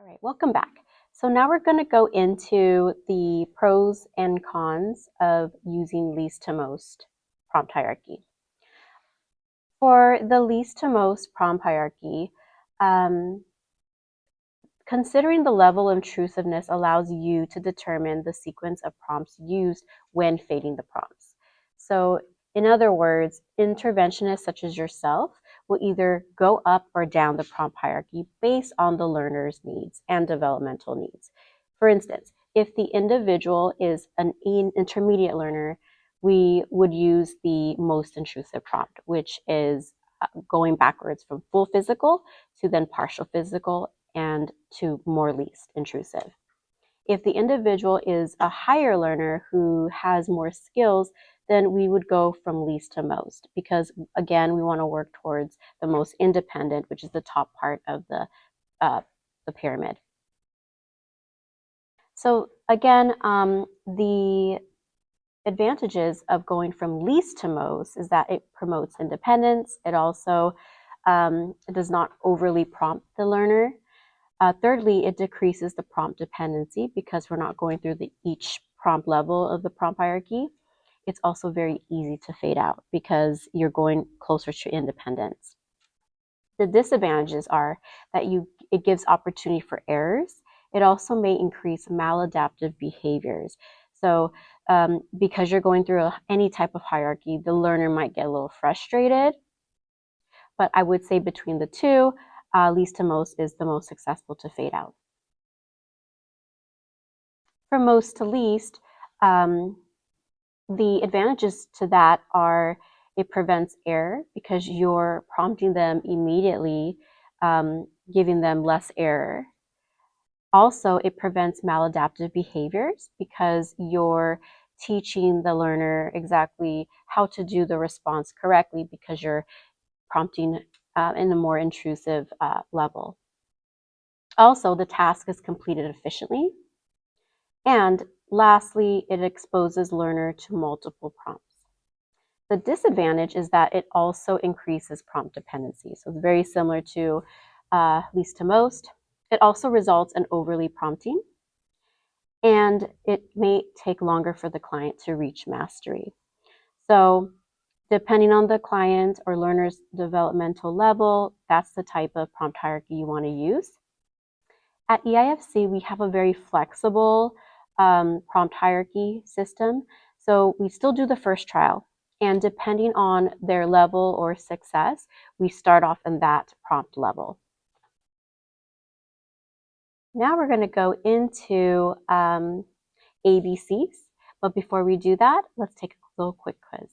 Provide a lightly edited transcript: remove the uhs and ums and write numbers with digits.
All right, welcome back. So now we're going to go into the pros and cons of using least to most prompt hierarchy. For the least to most prompt hierarchy, considering the level of intrusiveness allows you to determine the sequence of prompts used when fading the prompts. So in other words, interventionists such as yourself will either go up or down the prompt hierarchy based on the learner's needs and developmental needs. For instance, if the individual is an intermediate learner, we would use the most intrusive prompt, which is going backwards from full physical to then partial physical and to more least intrusive. If the individual is a higher learner who has more skills, then we would go from least to most because, again, we want to work towards the most independent, which is the top part of the pyramid. So again, the advantages of going from least to most is that it promotes independence. It also it does not overly prompt the learner. Thirdly, it decreases the prompt dependency because we're not going through each prompt level of the prompt hierarchy. It's also very easy to fade out because you're going closer to independence. The disadvantages are that it gives opportunity for errors. It also may increase maladaptive behaviors. So because you're going through any type of hierarchy, the learner might get a little frustrated. But I would say between the two, least to most is the most successful to fade out. From most to least, the advantages to that are it prevents error because you're prompting them immediately, giving them less error. Also, it prevents maladaptive behaviors because you're teaching the learner exactly how to do the response correctly because you're prompting in a more intrusive level. Also, the task is completed efficiently. And lastly, it exposes learner to multiple prompts. The disadvantage is that it also increases prompt dependency. So it's very similar to least to most. It also results in overly prompting, and it may take longer for the client to reach mastery. So depending on the client or learner's developmental level, that's the type of prompt hierarchy you want to use. At EIFC, we have a very flexible prompt hierarchy system. So we still do the first trial. And depending on their level or success, we start off in that prompt level. Now we're going to go into ABCs. But before we do that, let's take a little quick quiz.